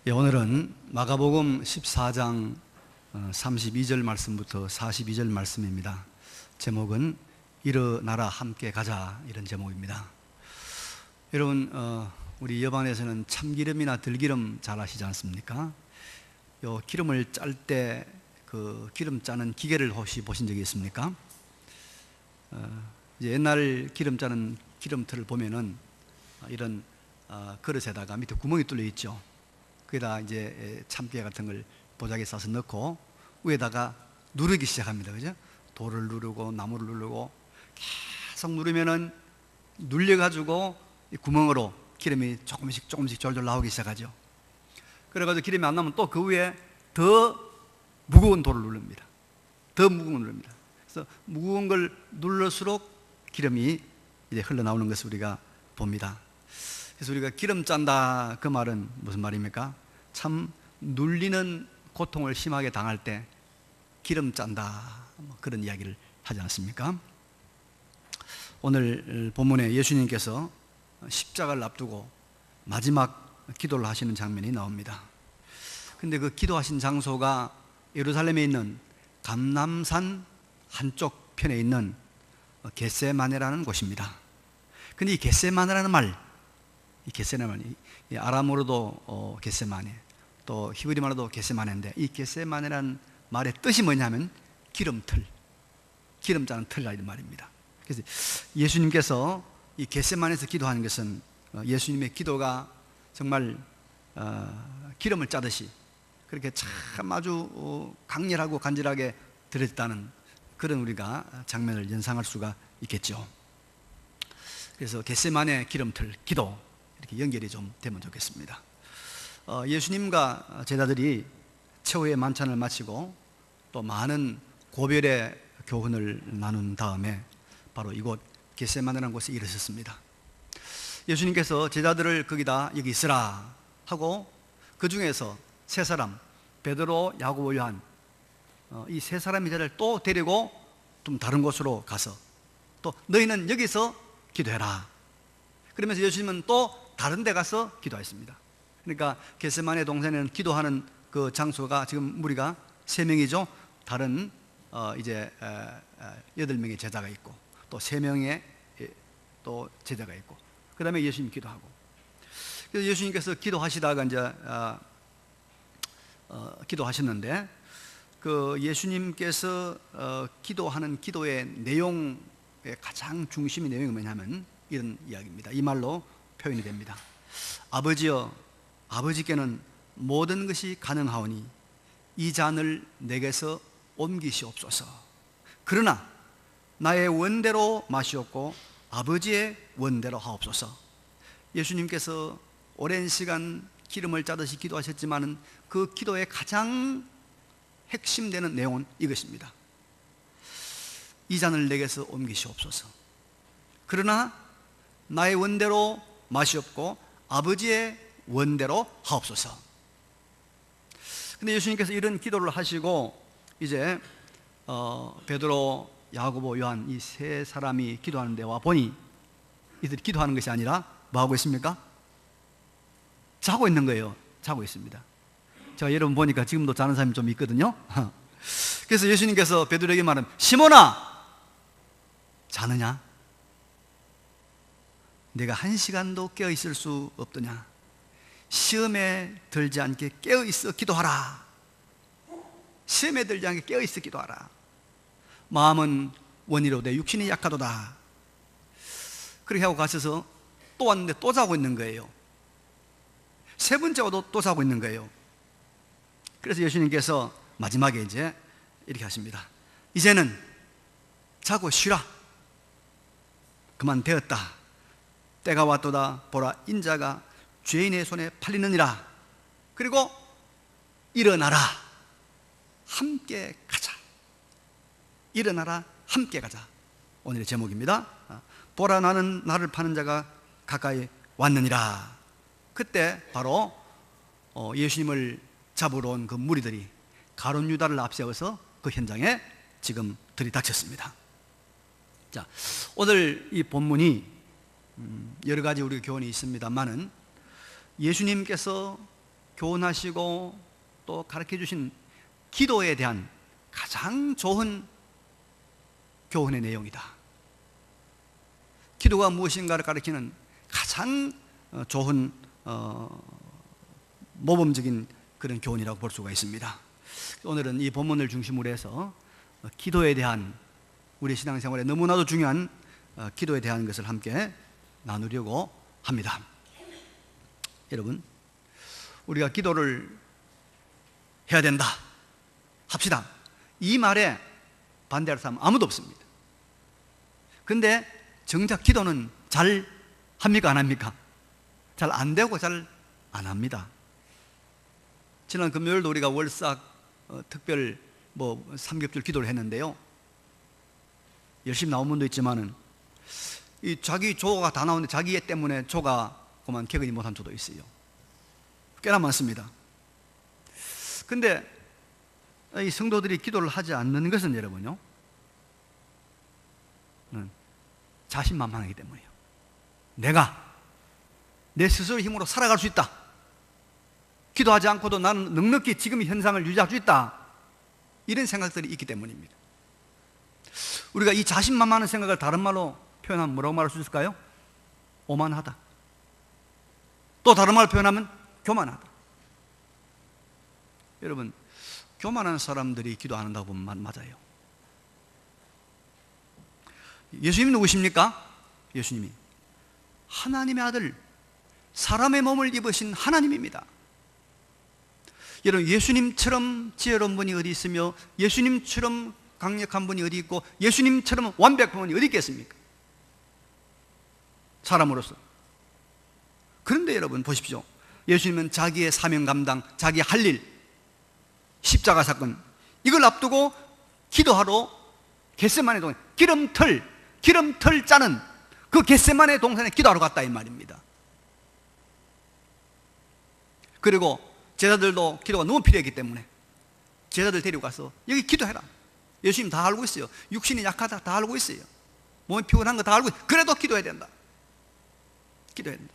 오늘은 마가복음 14장 32절 말씀부터 42절 말씀입니다. 제목은 일어나라 함께 가자, 이런 제목입니다. 여러분, 우리 여반에서는 참기름이나 들기름 잘 아시지 않습니까? 요 기름을 짤 때 그 기름 짜는 기계를 혹시 보신 적이 있습니까? 이제 옛날 기름 짜는 기름틀을 보면은 이런 그릇에다가 밑에 구멍이 뚫려 있죠. 거기다 이제 참깨 같은 걸 보자기에 싸서 넣고 위에다가 누르기 시작합니다. 그죠? 돌을 누르고 나무를 누르고 계속 누르면은 눌려가지고 이 구멍으로 기름이 조금씩 졸졸 나오기 시작하죠. 그래가지고 기름이 안 나면 또 그 위에 더 무거운 돌을 누릅니다. 더 무거운 걸 누릅니다. 그래서 무거운 걸 눌러수록 기름이 이제 흘러나오는 것을 우리가 봅니다. 그래서 우리가 기름 짠다, 그 말은 무슨 말입니까? 참 눌리는 고통을 심하게 당할 때 기름 짠다, 그런 이야기를 하지 않습니까? 오늘 본문에 예수님께서 십자가를 앞두고 마지막 기도를 하시는 장면이 나옵니다. 근데 그 기도하신 장소가 예루살렘에 있는 감람산 한쪽 편에 있는 겟세마네라는 곳입니다. 근데 이 겟세마네라는 말, 이 겟세마네, 아람어로도 겟세마네, 또 히브리말로도 겟세마네인데, 이 겟세마네라는 말의 뜻이 뭐냐면 기름틀, 기름 짜는 틀이라 이런 말입니다. 그래서 예수님께서 이 겟세마네에서 기도하는 것은 예수님의 기도가 정말 기름을 짜듯이 그렇게 참 아주 강렬하고 간절하게 들었다는 그런 우리가 장면을 연상할 수가 있겠죠. 그래서 겟세마네 기름틀 기도, 이렇게 연결이 좀 되면 좋겠습니다. 예수님과 제자들이 최후의 만찬을 마치고 또 많은 고별의 교훈을 나눈 다음에 바로 이곳 겟세마네라는 곳에 이르셨습니다. 예수님께서 제자들을 거기다 여기 있으라 하고 그 중에서 세 사람, 베드로, 야고보, 요한, 이 세 사람의 제자를 또 데리고 좀 다른 곳으로 가서 또 너희는 여기서 기도해라. 그러면서 예수님은 또 다른 데 가서 기도했습니다. 그러니까 겟세마네 동산에는 기도하는 그 장소가 지금 무리가 3명이죠. 다른 이제 8명의 제자가 있고 또 3명의 또 제자가 있고, 그 다음에 예수님 기도하고. 그래서 예수님께서 기도하시다가 이제 기도하셨는데, 그 예수님께서 기도하는 기도의 내용의 가장 중심의 내용이 뭐냐면 이런 이야기입니다. 이 말로 표현이 됩니다. 아버지여, 아버지께는 모든 것이 가능하오니 이 잔을 내게서 옮기시옵소서. 그러나 나의 원대로 마시옵고 아버지의 원대로 하옵소서. 예수님께서 오랜 시간 기름을 짜듯이 기도하셨지만 그 기도의 가장 핵심되는 내용은 이것입니다. 이 잔을 내게서 옮기시옵소서. 그러나 나의 원대로 마시옵고 아버지의 원대로 하옵소서. 근데 예수님께서 이런 기도를 하시고 이제 베드로, 야고보, 요한 이 세 사람이 기도하는 데 와 보니 이들이 기도하는 것이 아니라 뭐 하고 있습니까? 자고 있는 거예요. 자고 있습니다. 제가 여러분 보니까 지금도 자는 사람이 좀 있거든요. 그래서 예수님께서 베드로에게 말하면, 시몬아, 자느냐? 내가 1시간도 깨어 있을 수 없더냐? 시험에 들지 않게 깨어 있어 기도하라. 시험에 들지 않게 깨어 있어 기도하라. 마음은 원이로되 육신이 약하도다. 그렇게 하고 가셔서 또 왔는데 또 자고 있는 거예요. 세 번째 와도 또 자고 있는 거예요. 그래서 예수님께서 마지막에 이제 이렇게 하십니다. 이제는 자고 쉬라. 그만 되었다. 때가 왔도다. 보라, 인자가 죄인의 손에 팔리느니라. 그리고 일어나라. 함께 가자. 일어나라. 함께 가자. 오늘의 제목입니다. 보라, 나는 나를 파는 자가 가까이 왔느니라. 그때 바로 예수님을 잡으러 온 그 무리들이 가룟 유다를 앞세워서 그 현장에 지금 들이닥쳤습니다. 자, 오늘 이 본문이 여러 가지 우리 교훈이 있습니다만은 예수님께서 교훈하시고 또 가르쳐 주신 기도에 대한 가장 좋은 교훈의 내용이다. 기도가 무엇인가를 가르치는 가장 좋은 모범적인 그런 교훈이라고 볼 수가 있습니다. 오늘은 이 본문을 중심으로 해서 기도에 대한, 우리 신앙생활에 너무나도 중요한 기도에 대한 것을 함께 나누려고 합니다. 여러분, 우리가 기도를 해야 된다 합시다. 이 말에 반대할 사람은 아무도 없습니다. 근데 정작 기도는 잘 합니까 안 합니까? 잘 안 되고 잘 안 합니다. 지난 금요일도 우리가 월삭 특별 삼겹줄 기도를 했는데요, 열심히 나온 분도 있지만은 이 자기 조가 다 나오는데 자기 애 때문에 조가 그만 개근이 못한 조도 있어요. 꽤나 많습니다. 근데 이 성도들이 기도를 하지 않는 것은 여러분요, 자신만만하기 때문이에요. 내가 내 스스로의 힘으로 살아갈 수 있다, 기도하지 않고도 나는 넉넉히 지금의 현상을 유지할 수 있다, 이런 생각들이 있기 때문입니다. 우리가 이 자신만만한 생각을 다른 말로 표현하면 뭐라고 말할 수 있을까요? 오만하다. 또 다른 말로 표현하면 교만하다. 여러분, 교만한 사람들이 기도 안 한다고 보면 맞아요. 예수님이 누구십니까? 예수님이 하나님의 아들, 사람의 몸을 입으신 하나님입니다. 여러분, 예수님처럼 지혜로운 분이 어디 있으며 예수님처럼 강력한 분이 어디 있고 예수님처럼 완벽한 분이 어디 있겠습니까? 사람으로서. 그런데 여러분 보십시오. 예수님은 자기의 사명 감당, 자기의 할 일, 십자가 사건, 이걸 앞두고 기도하러 겟세마네 동산, 기름털 짜는 그 겟세마네 동산에 기도하러 갔다 이 말입니다. 그리고 제자들도 기도가 너무 필요했기 때문에 제자들 데리고 가서 여기 기도해라. 예수님 다 알고 있어요. 육신이 약하다 다 알고 있어요. 몸이 피곤한 거 다 알고 있어요. 그래도 기도해야 된다. 기도해야 된다.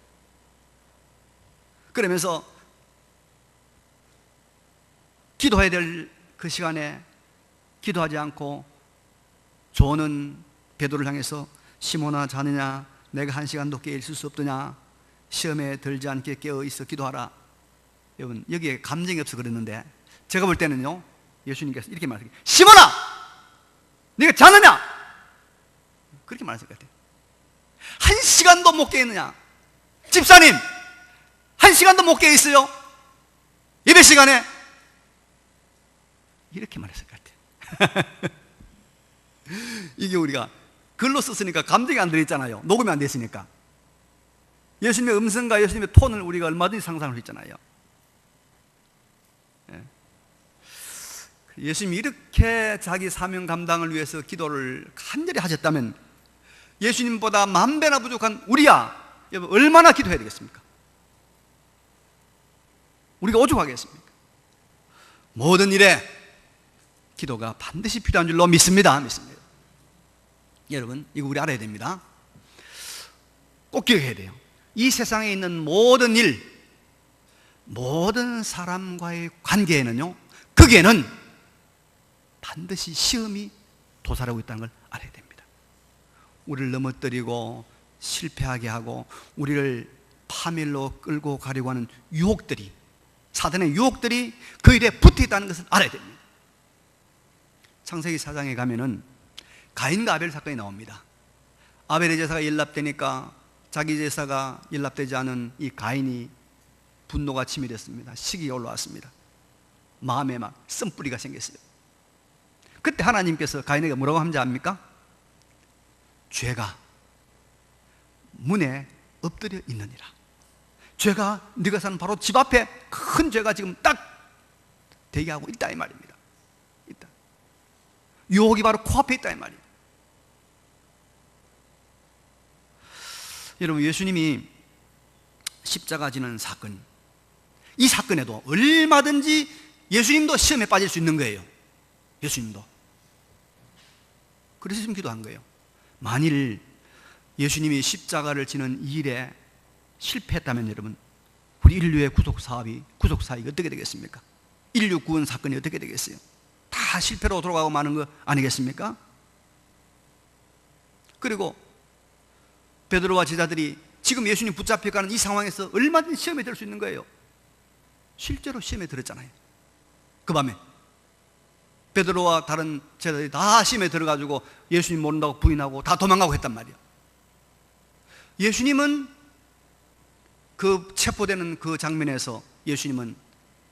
그러면서 기도해야 될 그 시간에 기도하지 않고 조는 베드로를 향해서 시몬아, 자느냐? 내가 한 시간도 깨어 있을 수 없더냐? 시험에 들지 않게 깨어 있어 기도하라. 여러분, 여기에 감정이 없어 그랬는데 제가 볼 때는요, 예수님께서 이렇게 말하세요. 시몬아, 네가 자느냐? 그렇게 말하실 것 같아요. 한 시간도 못 깨어 있느냐? 집사님, 한 시간도 못 깨어 있어요? 예배 시간에? 이렇게 말했을 것 같아요. 이게 우리가 글로 썼으니까 감정이 안 들어있잖아요. 녹음이 안 됐으니까. 예수님의 음성과 예수님의 톤을 우리가 얼마든지 상상할 수 있잖아요. 예수님이 이렇게 자기 사명 감당을 위해서 기도를 간절히 하셨다면 예수님보다 만 배나 부족한 우리야, 여러분 얼마나 기도해야 되겠습니까? 우리가 오죽하겠습니까? 모든 일에 기도가 반드시 필요한 줄로 믿습니다. 여러분, 이거 우리 알아야 됩니다. 꼭 기억해야 돼요. 이 세상에 있는 모든 일, 모든 사람과의 관계에는요, 거기에는 반드시 시험이 도사하고 있다는 걸 알아야 됩니다. 우리를 넘어뜨리고 실패하게 하고 우리를 파멸로 끌고 가려고 하는 유혹들이, 사단의 유혹들이 그 일에 붙어 있다는 것을 알아야 됩니다. 창세기 4장에 가면은 가인과 아벨 사건이 나옵니다. 아벨의 제사가 연락되니까 자기 제사가 연락되지 않은 이 가인이 분노가 치밀했습니다. 시기가 올라왔습니다. 마음에 막 쓴뿌리가 생겼어요. 그때 하나님께서 가인에게 뭐라고 하는지 압니까? 죄가 문에 엎드려 있느니라. 죄가 네가 사는 바로 집 앞에 큰 죄가 지금 딱 대기하고 있다 이 말입니다. 있다. 유혹이 바로 코앞에 있다 이 말이에요. 여러분, 예수님이 십자가 지는 사건, 이 사건에도 얼마든지 예수님도 시험에 빠질 수 있는 거예요. 예수님도. 그래서 지금 기도한 거예요. 만일 예수님이 십자가를 지는 이 일에 실패했다면 여러분, 우리 인류의 구속사역이 어떻게 되겠습니까? 인류 구원 사건이 어떻게 되겠어요? 다 실패로 돌아가고 마는 거 아니겠습니까? 그리고 베드로와 제자들이 지금 예수님 붙잡혀가는 이 상황에서 얼마든지 시험에 들 수 있는 거예요. 실제로 시험에 들었잖아요. 그 밤에 베드로와 다른 제자들이 다 시험에 들어가지고 예수님 모른다고 부인하고 다 도망가고 했단 말이에요. 예수님은 그 체포되는 그 장면에서 예수님은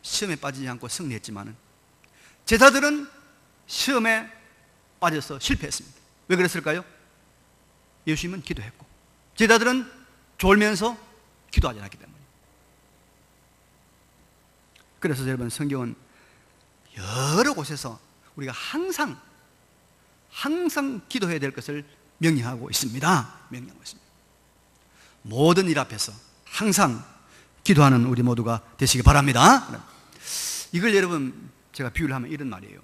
시험에 빠지지 않고 승리했지만 제자들은 시험에 빠져서 실패했습니다. 왜 그랬을까요? 예수님은 기도했고 제자들은 졸면서 기도하지 않았기 때문에. 그래서 여러분, 성경은 여러 곳에서 우리가 항상 기도해야 될 것을 명령하고 있습니다. 모든 일 앞에서 항상 기도하는 우리 모두가 되시기 바랍니다. 이걸 여러분, 제가 비유를 하면 이런 말이에요.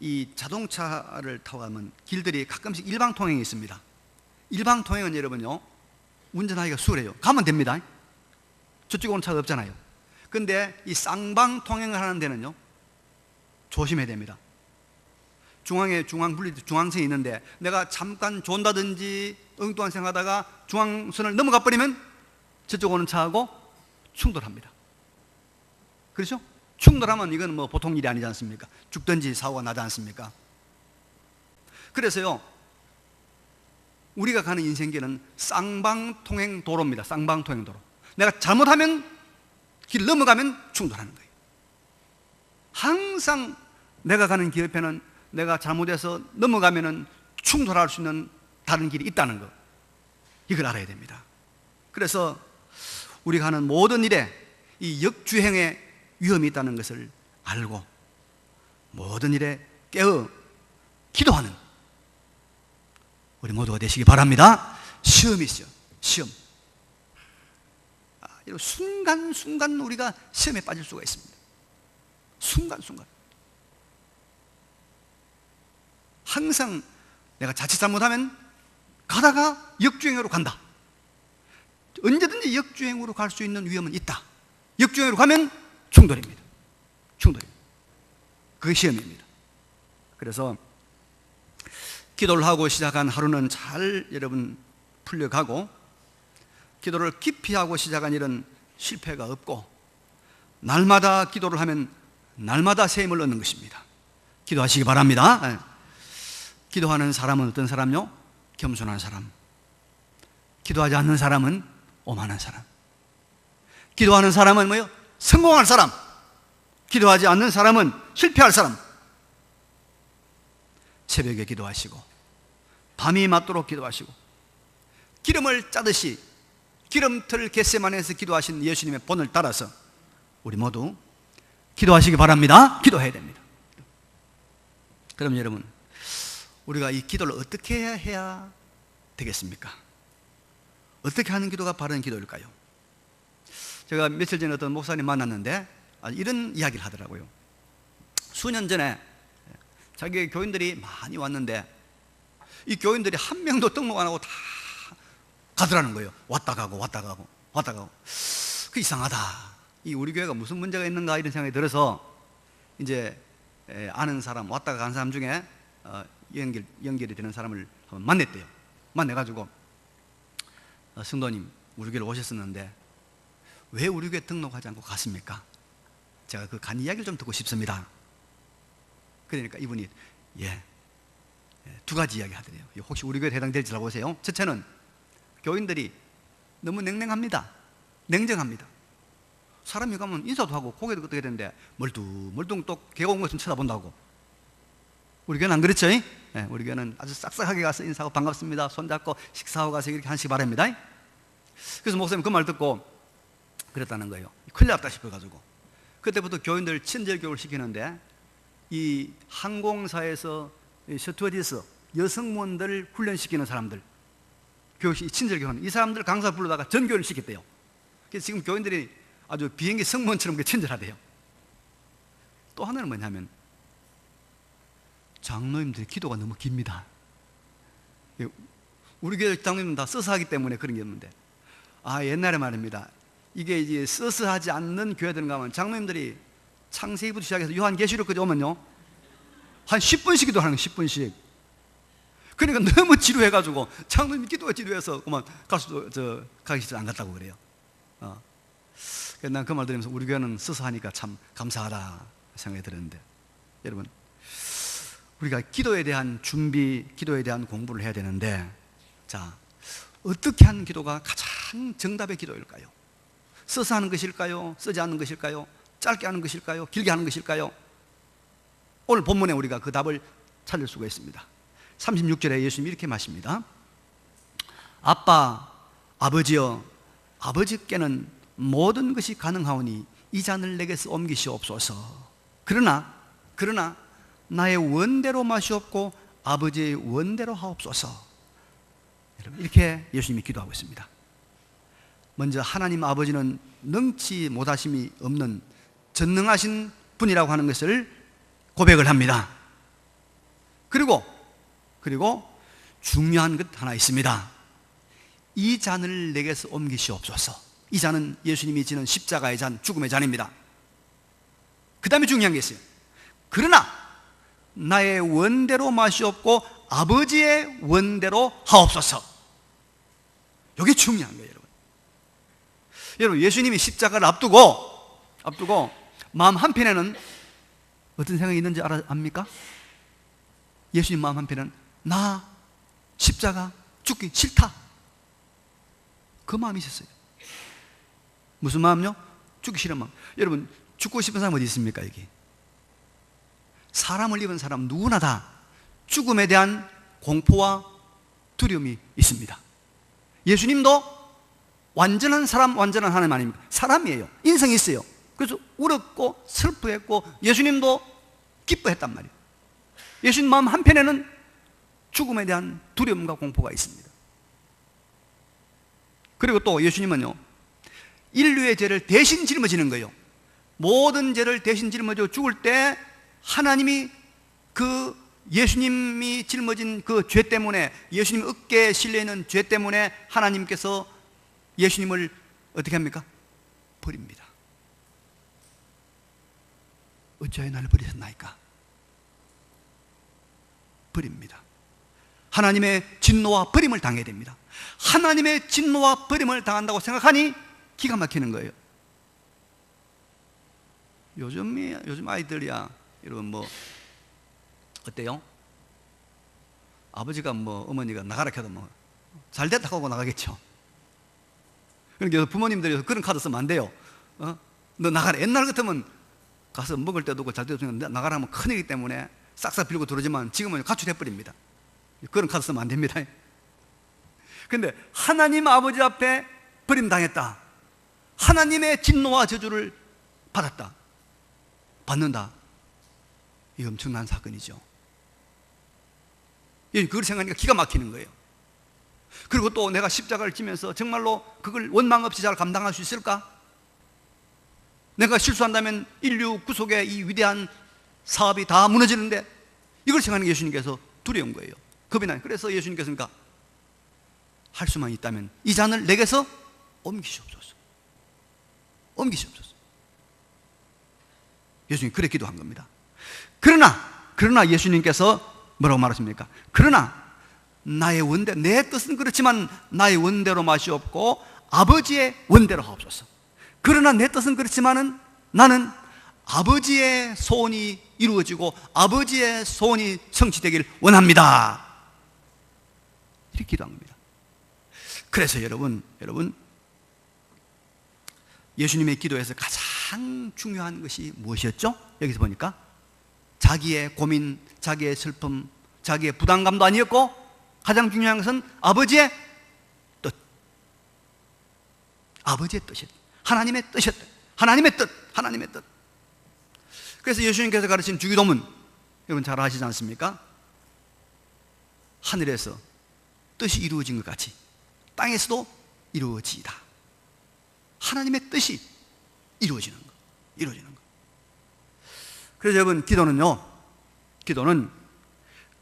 이 자동차를 타고 가면 길들이 가끔씩 일방통행이 있습니다. 일방통행은 여러분요, 운전하기가 수월해요. 가면 됩니다. 저쪽 오는 차가 없잖아요. 근데 이 쌍방통행을 하는 데는요, 조심해야 됩니다. 중앙에 중앙선이 있는데 내가 잠깐 존다든지 엉뚱한 생각하다가 중앙선을 넘어가 버리면 저쪽 오는 차하고 충돌합니다. 그렇죠? 충돌하면 이건 뭐 보통 일이 아니지 않습니까? 죽든지 사고가 나지 않습니까? 그래서요, 우리가 가는 인생길은 쌍방통행 도로입니다. 쌍방통행 도로. 내가 잘못하면, 길 넘어가면 충돌하는 거예요. 항상 내가 가는 길 옆에는 내가 잘못해서 넘어가면 충돌할 수 있는 다른 길이 있다는 거, 이걸 알아야 됩니다. 그래서 우리가 하는 모든 일에 이 역주행의 위험이 있다는 것을 알고 모든 일에 깨어 기도하는 우리 모두가 되시기 바랍니다. 시험이 있어요. 시험. 이런 순간순간 우리가 시험에 빠질 수가 있습니다. 순간순간. 항상 내가 자칫 잘못하면 가다가 역주행으로 간다. 언제든지 역주행으로 갈 수 있는 위험은 있다. 역주행으로 가면 충돌입니다. 그게 시험입니다. 그래서 기도를 하고 시작한 하루는 잘 여러분 풀려가고, 기도를 깊이 하고 시작한 일은 실패가 없고, 날마다 기도를 하면 날마다 새 힘을 얻는 것입니다. 기도하시기 바랍니다. 기도하는 사람은 어떤 사람요? 겸손한 사람. 기도하지 않는 사람은 오만한 사람. 기도하는 사람은 뭐요? 성공할 사람. 기도하지 않는 사람은 실패할 사람. 새벽에 기도하시고 밤이 맞도록 기도하시고 기름을 짜듯이 기름틀 겟세마네에서 기도하신 예수님의 본을 따라서 우리 모두 기도하시기 바랍니다. 기도해야 됩니다. 그럼 여러분, 우리가 이 기도를 어떻게 해야 되겠습니까? 어떻게 하는 기도가 바른 기도일까요? 제가 며칠 전에 어떤 목사님 만났는데 이런 이야기를 하더라고요. 수년 전에 자기 교인들이 많이 왔는데 이 교인들이 한 명도 등록 안 하고 다 가더라는 거예요. 왔다 가고 그 이상하다. 이 우리 교회가 무슨 문제가 있는가 이런 생각이 들어서 이제 아는 사람, 왔다가 간 사람 중에 연결이 되는 사람을 한번 만났대요. 만나가지고 성도님, 우리 교회를 오셨었는데 왜 우리 교회 등록하지 않고 갔습니까? 제가 그 간 이야기를 좀 듣고 싶습니다. 그러니까 이분이 두 가지 이야기 하더래요. 혹시 우리 교회에 해당될지 알아보세요. 첫째는 교인들이 너무 냉정합니다. 사람이 가면 인사도 하고 고개도 끄덕여야 되는데 멀뚱 또 개가 온 것좀 쳐다본다고. 우리 교회는 안 그렇죠? 우리 교회는 아주 싹싹하게 가서 인사하고 반갑습니다, 손잡고 식사하고 가서 이렇게 하시기 바랍니다. 그래서 목사님 그 말 듣고 그랬다는 거예요. 큰일 났다 싶어가지고 그때부터 교인들 친절교육을 시키는데 이 항공사에서 스튜어디스 여성원들 훈련시키는 사람들, 교육시 친절교육하는 이 사람들 강사 불러다가 전교를 시켰대요. 그래서 지금 교인들이 아주 비행기 승무원처럼 친절하대요. 또 하나는 뭐냐면 장로님들의 기도가 너무 깁니다. 우리 교회 장로님은 다 써서 하기 때문에 그런 게 없는데, 옛날에 말입니다. 이게 이제 써서 하지 않는 교회들 가면 장로님들이 창세기부터 시작해서 요한계시록까지 오면요, 한 10분씩 기도하는 거예요. 10분씩. 그러니까 너무 지루해가지고 장로님이 기도가 지루해서 그만 가기 안 갔다고 그래요. 난 그 말 들으면서 우리 교회는 써서 하니까 참 감사하다 생각이 들었는데, 여러분, 우리가 기도에 대한 준비, 기도에 대한 공부를 해야 되는데, 자, 어떻게 하는 기도가 가장 정답의 기도일까요? 써서 하는 것일까요? 쓰지 않는 것일까요? 짧게 하는 것일까요? 길게 하는 것일까요? 오늘 본문에 우리가 그 답을 찾을 수가 있습니다. 36절에 예수님이 이렇게 말씀합니다. 아빠, 아버지여, 아버지께는 모든 것이 가능하오니 이 잔을 내게서 옮기시옵소서. 그러나 나의 원대로 마시옵고 아버지의 원대로 하옵소서. 여러분, 이렇게 예수님이 기도하고 있습니다. 먼저 하나님 아버지는 능치 못하심이 없는 전능하신 분이라고 하는 것을 고백을 합니다. 그리고 중요한 것 하나 있습니다. 이 잔을 내게서 옮기시옵소서. 이 잔은 예수님이 지는 십자가의 잔, 죽음의 잔입니다. 그 다음에 중요한 게 있어요. 그러나 나의 원대로 마시옵고 아버지의 원대로 하옵소서. 이게 중요한 거예요, 여러분. 여러분, 예수님이 십자가를 앞두고 마음 한편에는 어떤 생각이 있는지 압니까? 예수님 마음 한편에는 나 십자가 죽기 싫다, 그 마음이 있었어요. 무슨 마음요? 죽기 싫은 마음. 여러분, 죽고 싶은 사람 어디 있습니까? 여기 사람을 입은 사람 누구나 다 죽음에 대한 공포와 두려움이 있습니다. 예수님도 완전한 사람, 완전한 하나님 아닙니까? 사람이에요. 인성이 있어요. 그래서 울었고 슬퍼했고 예수님도 기뻐했단 말이에요. 예수님 마음 한편에는 죽음에 대한 두려움과 공포가 있습니다. 그리고 또 예수님은요, 인류의 죄를 대신 짊어지는 거예요. 모든 죄를 대신 짊어져 죽을 때 하나님이 그 예수님이 짊어진 그 죄 때문에, 예수님 어깨에 실려있는 죄 때문에 하나님께서 예수님을 어떻게 합니까? 버립니다. 어찌하여 나를 버리셨나이까? 버립니다. 하나님의 진노와 버림을 당해야 됩니다. 하나님의 진노와 버림을 당한다고 생각하니 기가 막히는 거예요. 요즘 아이들이야, 여러분, 뭐 어때요? 아버지가 어머니가 나가라 해도 잘 됐다고 하고 나가겠죠. 그러니까 부모님들이 그런 카드 쓰면 안 돼요. 너 나가라. 옛날 같으면 가서 먹을 때도 없고 잘 때도 없으면 나가라 하면 큰일이기 때문에 싹싹 빌고 들어오지만 지금은 가출해버립니다. 그런 카드 쓰면 안 됩니다. 근데 하나님 아버지 앞에 버림당했다, 하나님의 진노와 저주를 받는다, 이 엄청난 사건이죠. 그걸 생각하니까 기가 막히는 거예요. 그리고 또 내가 십자가를 지면서 정말로 그걸 원망 없이 잘 감당할 수 있을까? 내가 실수한다면 인류 구속의 이 위대한 사업이 다 무너지는데, 이걸 생각하는 예수님께서 두려운 거예요. 겁이 나요. 그래서 예수님께서 할 수만 있다면 이 잔을 내게서 옮기시옵소서. 예수님이 그래 기도한 겁니다. 그러나 예수님께서 뭐라고 말하십니까? 그러나 나의 원대로, 내 뜻은 그렇지만 나의 원대로 마시옵고 아버지의 원대로 하옵소서. 그러나 내 뜻은 그렇지만은 나는 아버지의 소원이 이루어지고 아버지의 소원이 성취되길 원합니다. 이렇게 기도한 겁니다. 그래서 여러분, 예수님의 기도에서 가장 중요한 것이 무엇이었죠? 여기서 보니까 자기의 고민, 자기의 슬픔, 자기의 부담감도 아니었고, 가장 중요한 것은 아버지의 뜻, 아버지의 뜻이었다. 하나님의 뜻이었다. 하나님의 뜻. 그래서 예수님께서 가르친 주기도문, 여러분 잘 아시지 않습니까? 하늘에서 뜻이 이루어진 것 같이 땅에서도 이루어지이다. 하나님의 뜻이 이루어지는 것. 그래서 여러분, 기도는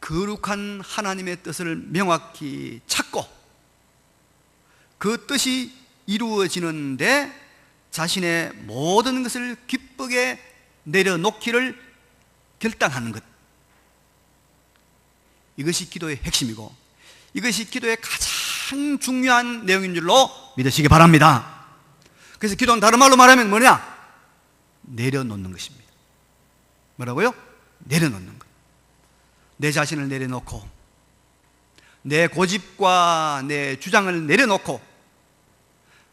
거룩한 하나님의 뜻을 명확히 찾고 그 뜻이 이루어지는데 자신의 모든 것을 기쁘게 내려놓기를 결단하는 것, 이것이 기도의 핵심이고 이것이 기도의 가장 중요한 내용인 줄로 믿으시기 바랍니다. 그래서 기도는 다른 말로 말하면 뭐냐? 내려놓는 것입니다. 뭐라고요? 내려놓는 것. 내 자신을 내려놓고 내 고집과 내 주장을 내려놓고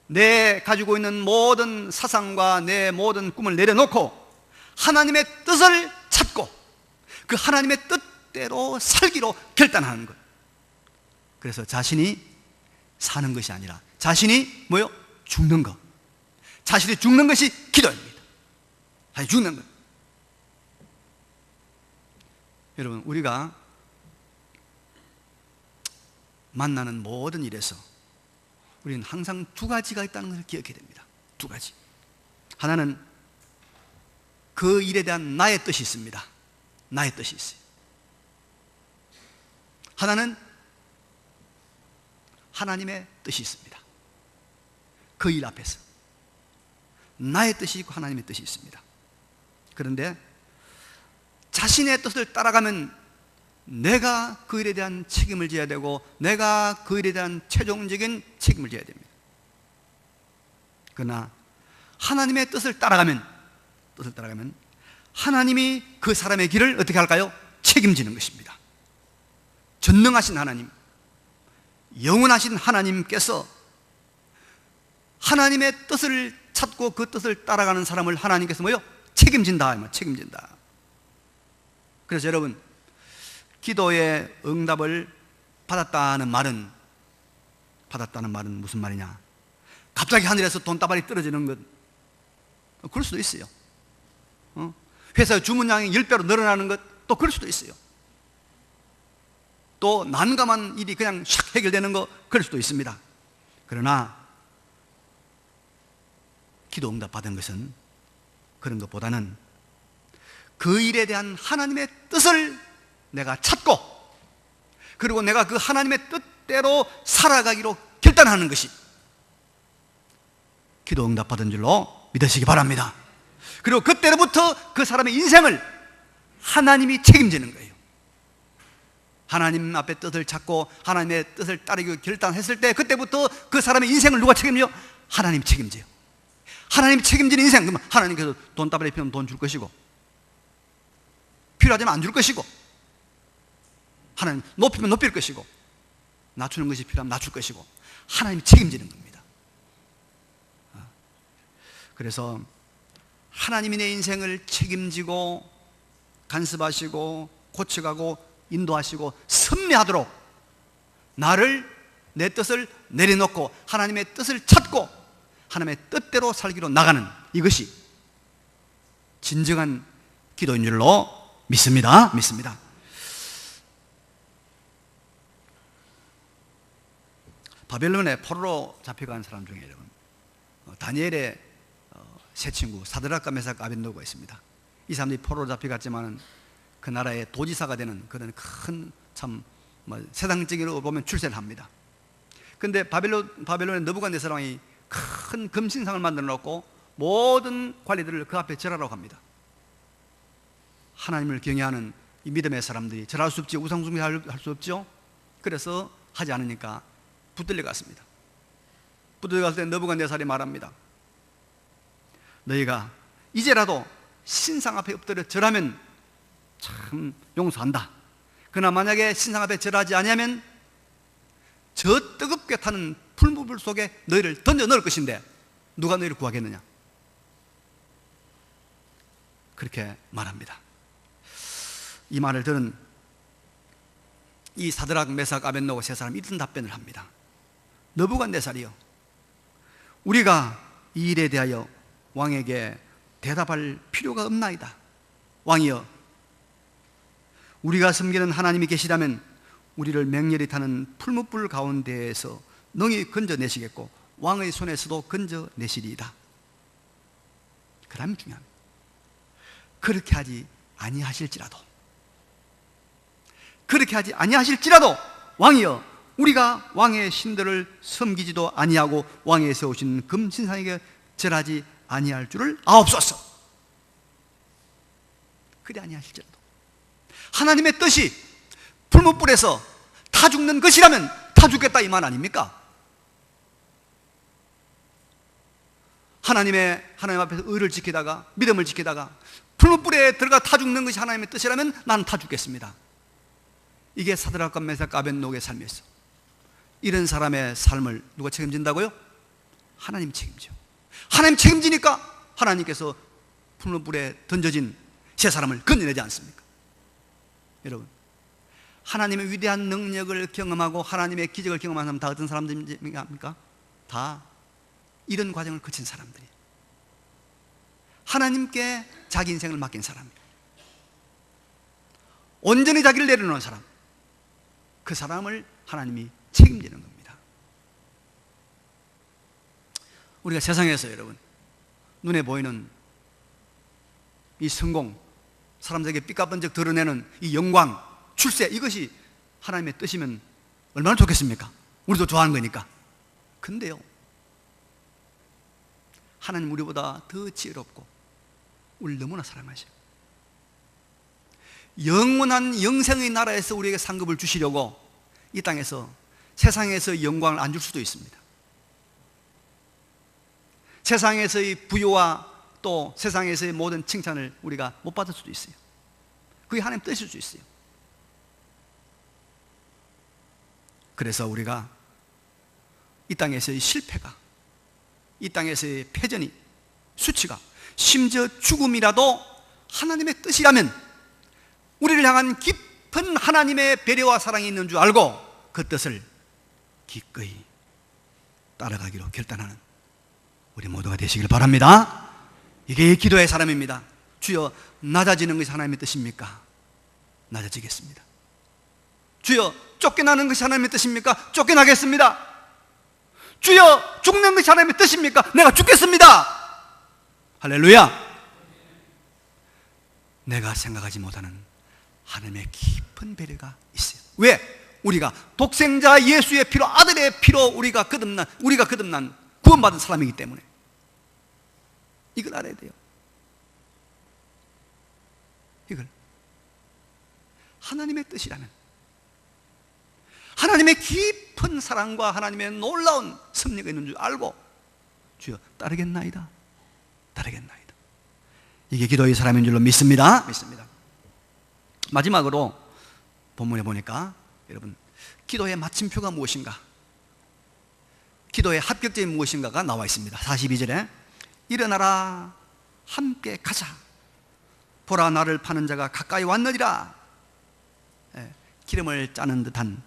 내 가지고 있는 모든 사상과 내 모든 꿈을 내려놓고 하나님의 뜻을 찾고 그 하나님의 뜻대로 살기로 결단하는 것. 그래서 자신이 사는 것이 아니라 자신이 뭐요? 죽는 것. 자신이 죽는 것이 기도입니다. 자신이 죽는 것. 여러분, 우리가 만나는 모든 일에서 우리는 항상 두 가지가 있다는 것을 기억해야 됩니다. 두 가지. 하나는 그 일에 대한 나의 뜻이 있습니다. 나의 뜻이 있어요. 하나는 하나님의 뜻이 있습니다. 그 일 앞에서 나의 뜻이 있고 하나님의 뜻이 있습니다. 그런데 자신의 뜻을 따라가면 내가 그 일에 대한 책임을 져야 되고 내가 그 일에 대한 최종적인 책임을 져야 됩니다. 그러나 하나님의 뜻을 따라가면 하나님이 그 사람의 길을 어떻게 할까요? 책임지는 것입니다. 전능하신 하나님, 영원하신 하나님께서 하나님의 뜻을 찾고 그 뜻을 따라가는 사람을 하나님께서 뭐요? 책임진다. 책임진다. 그래서 여러분, 기도의 응답을 받았다는 말은 무슨 말이냐? 갑자기 하늘에서 돈다발이 떨어지는 것, 그럴 수도 있어요. 회사의 주문량이 10배로 늘어나는 것, 또 그럴 수도 있어요. 또 난감한 일이 그냥 샥 해결되는 거, 그럴 수도 있습니다. 그러나 기도 응답 받은 것은 그런 것보다는 그 일에 대한 하나님의 뜻을 내가 찾고 그리고 내가 그 하나님의 뜻대로 살아가기로 결단하는 것이 기도 응답 받은 줄로 믿으시기 바랍니다. 그리고 그때로부터 그 사람의 인생을 하나님이 책임지는 거예요. 하나님 앞에 뜻을 찾고 하나님의 뜻을 따르기로 결단했을 때 그때부터 그 사람의 인생을 누가 책임져요? 하나님이 책임져요. 하나님이 책임지는 인생, 그러면 하나님께서 돈다발이 필요하면 돈 줄 것이고 필요하지만 안 줄 것이고 하나님 높이면 높일 것이고 낮추는 것이 필요하면 낮출 것이고 하나님이 책임지는 겁니다. 그래서 하나님이 내 인생을 책임지고 간섭하시고 고쳐가고 인도하시고 섭리하도록 나를 내 뜻을 내려놓고 하나님의 뜻을 찾고 하나님의 뜻대로 살기로 나가는 이것이 진정한 기도인 줄로 믿습니다. 바벨론에 포로로 잡혀간 사람 중에 여러분, 다니엘의 세 친구 사드락과 메삭 아벤노고가 있습니다. 이 사람들이 포로로 잡혀갔지만 그 나라의 도지사가 되는 그런 큰 참 세상적으로 보면 출세를 합니다. 그런데 바벨론의 느부갓네살 왕이 큰 금신상을 만들어 놓고 모든 관리들을 그 앞에 절하라고 합니다. 하나님을 경외하는 이 믿음의 사람들이 절할 수 없지, 우상숭배할 수 없죠. 그래서 하지 않으니까 붙들려 갔습니다. 붙들려 갔을 때 느부갓네살이 말합니다. 너희가 이제라도 신상 앞에 엎드려 절하면 참 용서한다. 그러나 만약에 신상 앞에 절하지 아니하면 저 뜨겁게 타는 풀무불 속에 너희를 던져 넣을 것인데 누가 너희를 구하겠느냐? 그렇게 말합니다. 이 말을 들은 이 사드락, 메삭, 아벤노고 세 사람이 이런 답변을 합니다. 느부갓네살이요, 우리가 이 일에 대하여 왕에게 대답할 필요가 없나이다. 왕이여, 우리가 섬기는 하나님이 계시다면 우리를 맹렬히 타는 풀무불 가운데에서 능히 건져내시겠고 왕의 손에서도 건져내시리이다. 그 다음이 중요합니다. 그렇게 하지 아니하실지라도 그렇게 하지 아니하실지라도 왕이여 우리가 왕의 신들을 섬기지도 아니하고 왕에 세우신 금신상에게 절하지 아니할 줄을 아옵소서. 그리 아니하실지라도 하나님의 뜻이 풀무불에서 타 죽는 것이라면 타 죽겠다 이 말 아닙니까? 하나님 앞에서 의를 지키다가 믿음을 지키다가 풀무불에 들어가 타 죽는 것이 하나님의 뜻이라면 나는 타 죽겠습니다. 이게 사드락과 메삭과 아벳노고의 삶이었어. 이런 사람의 삶을 누가 책임진다고요? 하나님 책임져. 하나님 책임지니까 하나님께서 풀무불에 던져진 세 사람을 건져내지 않습니까? 여러분, 하나님의 위대한 능력을 경험하고 하나님의 기적을 경험한 사람 다 어떤 사람들입니까? 다 이런 과정을 거친 사람들이에요. 하나님께 자기 인생을 맡긴 사람이에요. 온전히 자기를 내려놓은 사람, 그 사람을 하나님이 책임지는 겁니다. 우리가 세상에서 여러분 눈에 보이는 이 성공, 사람들에게 삐까번쩍 드러내는 이 영광, 출세, 이것이 하나님의 뜻이면 얼마나 좋겠습니까? 우리도 좋아하는 거니까. 근데요, 하나님 우리보다 더 지혜롭고 우리를 너무나 사랑하셔요. 영원한 영생의 나라에서 우리에게 상급을 주시려고 이 땅에서 세상에서 영광을 안 줄 수도 있습니다. 세상에서의 부요와 또 세상에서의 모든 칭찬을 우리가 못 받을 수도 있어요. 그게 하나님 뜻일 수 있어요. 그래서 우리가 이 땅에서의 실패가, 이 땅에서의 패전이, 수치가, 심지어 죽음이라도 하나님의 뜻이라면 우리를 향한 깊은 하나님의 배려와 사랑이 있는 줄 알고 그 뜻을 기꺼이 따라가기로 결단하는 우리 모두가 되시길 바랍니다. 이게 기도의 사람입니다. 주여, 낮아지는 것이 하나님의 뜻입니까? 낮아지겠습니다. 주여, 쫓겨나는 것이 하나님의 뜻입니까? 쫓겨나겠습니다. 주여, 죽는 것이 하나님의 뜻입니까? 내가 죽겠습니다. 할렐루야. 내가 생각하지 못하는 하나님의 깊은 배려가 있어요. 왜? 우리가 독생자 예수의 피로, 아들의 피로 우리가 거듭난 구원받은 사람이기 때문에 이걸 알아야 돼요. 이걸 하나님의 뜻이라면, 하나님의 깊은 사랑과 하나님의 놀라운 섭리가 있는 줄 알고 주여 따르겠나이다, 따르겠나이다. 이게 기도의 사람인 줄로 믿습니다. 마지막으로 본문에 보니까 여러분, 기도의 마침표가 무엇인가, 기도의 합격점이 무엇인가가 나와 있습니다. 42절에 일어나라 함께 가자, 보라 나를 파는 자가 가까이 왔느니라. 기름을 짜는 듯한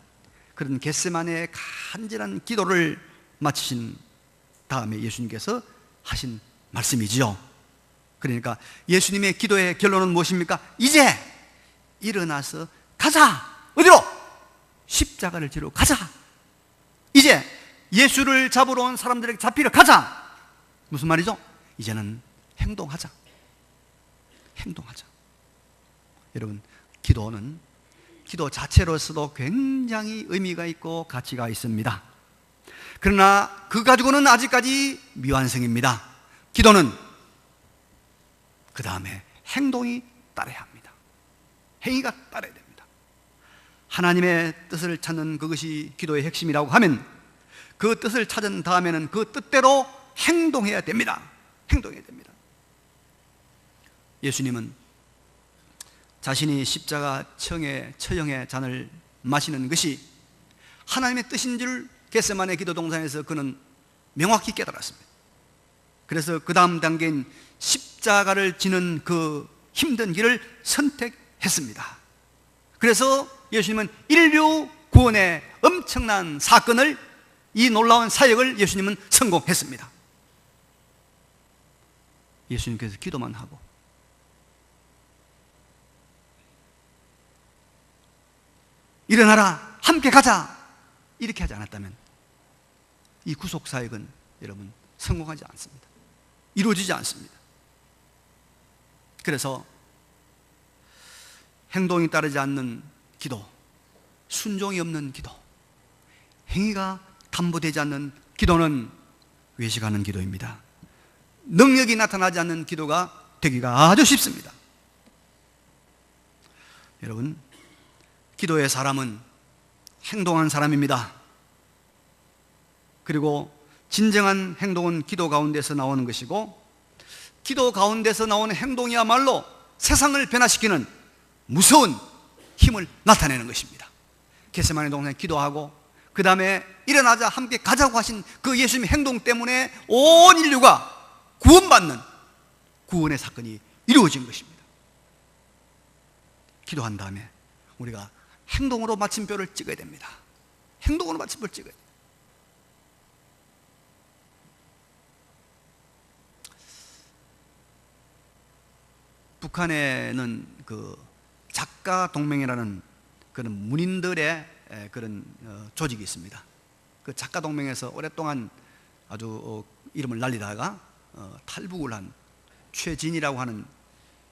그런 겟세마네의 간절한 기도를 마치신 다음에 예수님께서 하신 말씀이지요. 그러니까 예수님의 기도의 결론은 무엇입니까? 이제 일어나서 가자. 어디로? 십자가를 지러 가자. 이제 예수를 잡으러 온 사람들에게 잡히러 가자. 무슨 말이죠? 이제는 행동하자. 여러분, 기도는 기도 자체로서도 굉장히 의미가 있고 가치가 있습니다. 그러나 그 가지고는 아직까지 미완성입니다. 기도는 그 다음에 행동이 따라야 합니다. 행위가 따라야 됩니다. 하나님의 뜻을 찾는 그것이 기도의 핵심이라고 하면 그 뜻을 찾은 다음에는 그 뜻대로 행동해야 됩니다. 예수님은 자신이 십자가 처형의 잔을 마시는 것이 하나님의 뜻인 줄 겟세마네 기도 동산에서 그는 명확히 깨달았습니다. 그래서 그 다음 단계인 십자가를 지는 그 힘든 길을 선택했습니다. 그래서 예수님은 인류 구원의 엄청난 사건을, 이 놀라운 사역을 예수님은 성공했습니다. 예수님께서 기도만 하고 일어나라 함께 가자 이렇게 하지 않았다면 이 구속사역은 여러분 성공하지 않습니다. 이루어지지 않습니다. 그래서 행동이 따르지 않는 기도, 순종이 없는 기도, 행위가 담보되지 않는 기도는 외식하는 기도입니다. 능력이 나타나지 않는 기도가 되기가 아주 쉽습니다. 여러분, 기도의 사람은 행동한 사람입니다. 그리고 진정한 행동은 기도 가운데서 나오는 것이고, 기도 가운데서 나오는 행동이야말로 세상을 변화시키는 무서운 힘을 나타내는 것입니다. 겟세마네 동산에 기도하고 그 다음에 일어나자 함께 가자고 하신 그 예수님의 행동 때문에 온 인류가 구원받는 구원의 사건이 이루어진 것입니다. 기도한 다음에 우리가 행동으로 마침표를 찍어야 됩니다. 행동으로 마침표를 찍어야 돼요. 북한에는 그 작가 동맹이라는 그런 문인들의 그런 조직이 있습니다. 그 작가 동맹에서 오랫동안 아주 이름을 날리다가 탈북을 한 최진이라고 하는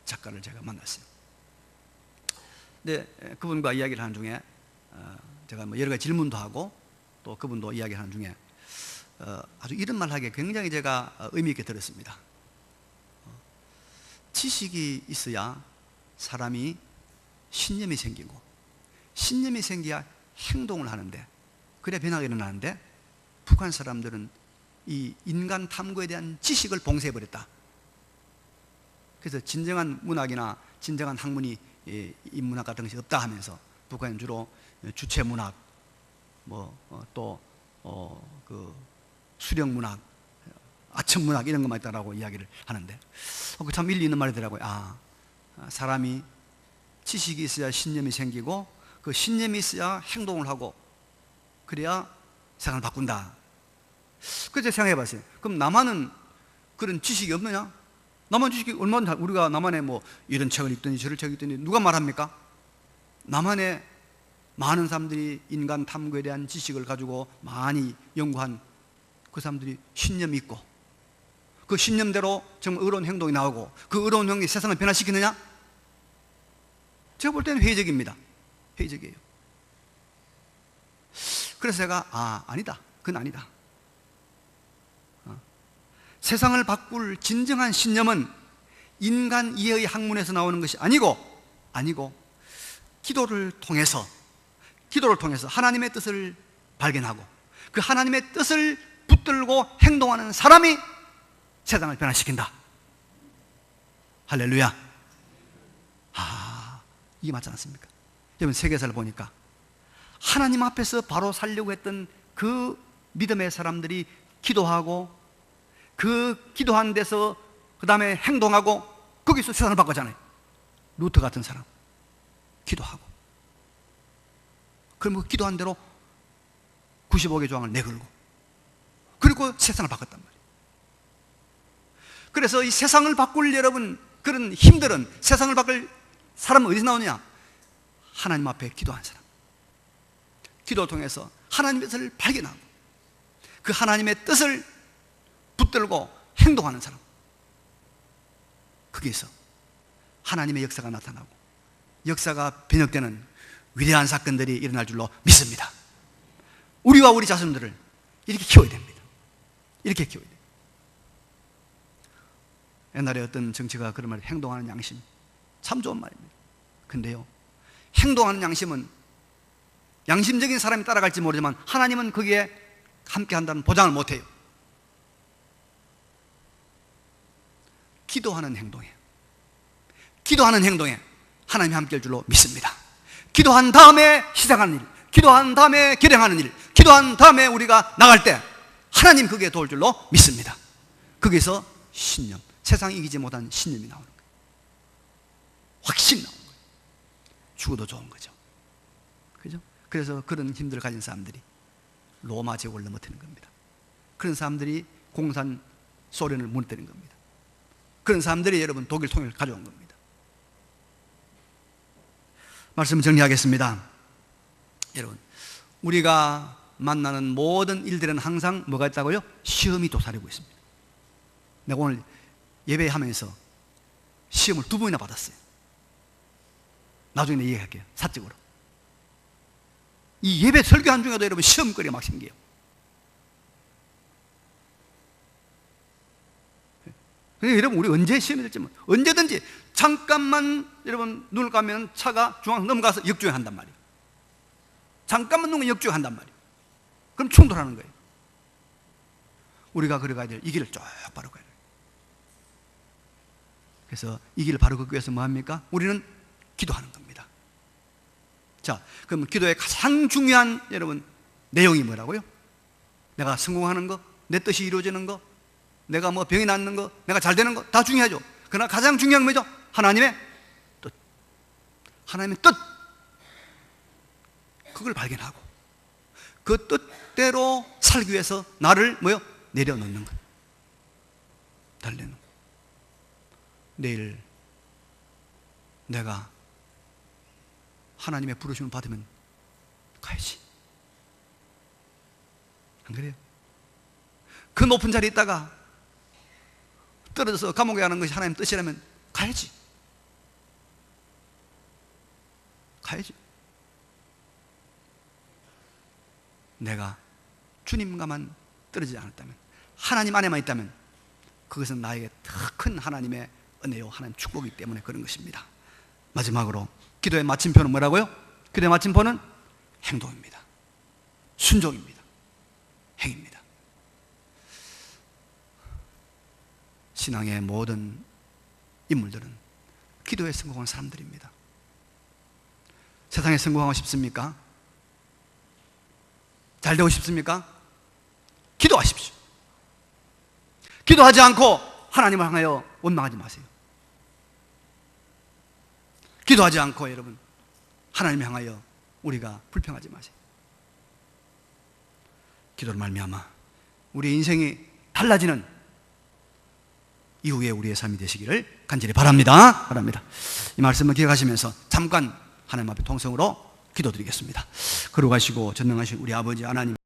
작가를 제가 만났어요. 근데 그분과 이야기를 하는 중에 제가 뭐 여러 가지 질문도 하고 또 그분도 이야기를 하는 중에 아주 이런 말 하기에 굉장히 제가 의미 있게 들었습니다. 지식이 있어야 사람이 신념이 생기고, 신념이 생겨야 행동을 하는데, 그래야 변화가 일어나는데, 북한 사람들은 이 인간 탐구에 대한 지식을 봉쇄해버렸다. 그래서 진정한 문학이나 진정한 학문이 인문학 같은 것이 없다 하면서 북한은 주로 주체문학, 그 수령문학, 아첨문학 이런 것만 있다라고 이야기를 하는데, 그 참 일리 있는 말이더라고요. 사람이 지식이 있어야 신념이 생기고, 그 신념이 있어야 행동을 하고, 그래야 세상을 바꾼다. 그래서 생각해 봤어요. 그럼 남한은 그런 지식이 없느냐? 남한 지식이 얼마나, 우리가 남한에 뭐 이런 책을 읽더니 저런 책을 읽더니 누가 말합니까? 남한에 많은 사람들이 인간 탐구에 대한 지식을 가지고 많이 연구한 그 사람들이 신념이 있고, 그 신념대로 정말 의로운 행동이 나오고, 그 의로운 행동이 세상을 변화시키느냐? 제가 볼 때는 회의적입니다. 회의적이에요. 그래서 제가 아니다, 그건 아니다. 세상을 바꿀 진정한 신념은 인간 이해의 학문에서 나오는 것이 아니고 기도를 통해서 하나님의 뜻을 발견하고 그 하나님의 뜻을 붙들고 행동하는 사람이 세상을 변화시킨다. 할렐루야. 이게 맞지 않습니까? 여러분, 세계사를 보니까 하나님 앞에서 바로 살려고 했던 그 믿음의 사람들이 기도하고, 그 기도한 데서 그 다음에 행동하고, 거기서 세상을 바꿨잖아요. 루터 같은 사람 기도하고, 그럼 그 기도한 대로 95개 조항을 내걸고, 그리고 세상을 바꿨단 말이에요. 그래서 이 세상을 바꿀 여러분 그런 힘들은, 세상을 바꿀 사람은 어디서 나오느냐? 하나님 앞에 기도한 사람, 기도를 통해서 하나님의 뜻을 발견하고 그 하나님의 뜻을 붙들고 행동하는 사람, 거기에서 하나님의 역사가 나타나고 역사가 변혁되는 위대한 사건들이 일어날 줄로 믿습니다. 우리와 우리 자손들을 이렇게 키워야 됩니다. 이렇게 키워야 됩니다. 옛날에 어떤 정치가 그런 말을, 행동하는 양심, 참 좋은 말입니다. 근데요, 행동하는 양심은 양심적인 사람이 따라갈지 모르지만 하나님은 거기에 함께 한다는 보장을 못해요. 기도하는 행동에 하나님이 함께 할 줄로 믿습니다. 기도한 다음에 시작하는 일, 기도한 다음에 결행하는 일, 기도한 다음에 우리가 나갈 때 하나님 거기에 도울 줄로 믿습니다. 거기서 신념, 세상이 이기지 못한 신념이 나오는 거예요. 확신 나오는 거예요. 죽어도 좋은 거죠. 그죠? 그래서 그런 힘들을 가진 사람들이 로마 제국을 넘어뜨리는 겁니다. 그런 사람들이 공산 소련을 무너뜨리는 겁니다. 그런 사람들이 여러분 독일 통일을 가져온 겁니다. 말씀을 정리하겠습니다. 여러분, 우리가 만나는 모든 일들은 항상 뭐가 있다고요? 시험이 도사리고 있습니다. 내가 오늘 예배하면서 시험을 2번이나 받았어요. 나중에 얘기할게요, 사적으로. 이 예배 설교한 중에도 여러분 시험거리가 막 생겨요. 그러니까 여러분 우리 언제 시험이 될지 언제든지 잠깐만 여러분 눈을 감으면 차가 중앙 넘어가서 역주행한단 말이에요. 잠깐만 눈을 역주행한단 말이에요. 그럼 충돌하는 거예요. 우리가 걸어가야 될 이 길을 쭉 바로 가야 돼요. 그래서 이 길을 바로 걷기 위해서 뭐합니까? 우리는 기도하는 겁니다. 자, 그럼 기도의 가장 중요한 여러분 내용이 뭐라고요? 내가 성공하는 거, 내 뜻이 이루어지는 거, 내가 뭐 병이 낫는 거, 내가 잘 되는 거 다 중요하죠. 그러나 가장 중요한 건 뭐죠? 하나님의 뜻. 하나님의 뜻. 그걸 발견하고 그 뜻대로 살기 위해서 나를 뭐요? 내려놓는 것. 달래는 것. 내일 내가 하나님의 부르심을 받으면 가야지. 안 그래요? 그 높은 자리에 있다가 떨어져서 감옥에 가는 것이 하나님의 뜻이라면 가야지. 가야지. 내가 주님과만 떨어지지 않았다면, 하나님 안에만 있다면 그것은 나에게 더 큰 하나님의 은혜요, 하나님 축복이기 때문에 그런 것입니다. 마지막으로 기도의 마침표는 뭐라고요? 기도의 마침표는 행동입니다. 순종입니다. 행입니다. 신앙의 모든 인물들은 기도에 성공한 사람들입니다. 세상에 성공하고 싶습니까? 잘 되고 싶습니까? 기도하십시오. 기도하지 않고 하나님을 향하여 원망하지 마세요. 기도하지 않고 여러분 하나님을 향하여 우리가 불평하지 마세요. 기도를 말미암아 우리 인생이 달라지는 이후에 우리의 삶이 되시기를 간절히 바랍니다. 이 말씀을 기억하시면서 잠깐 하나님 앞에 통성으로 기도드리겠습니다. 걸어가시고 전능하신 우리 아버지 하나님,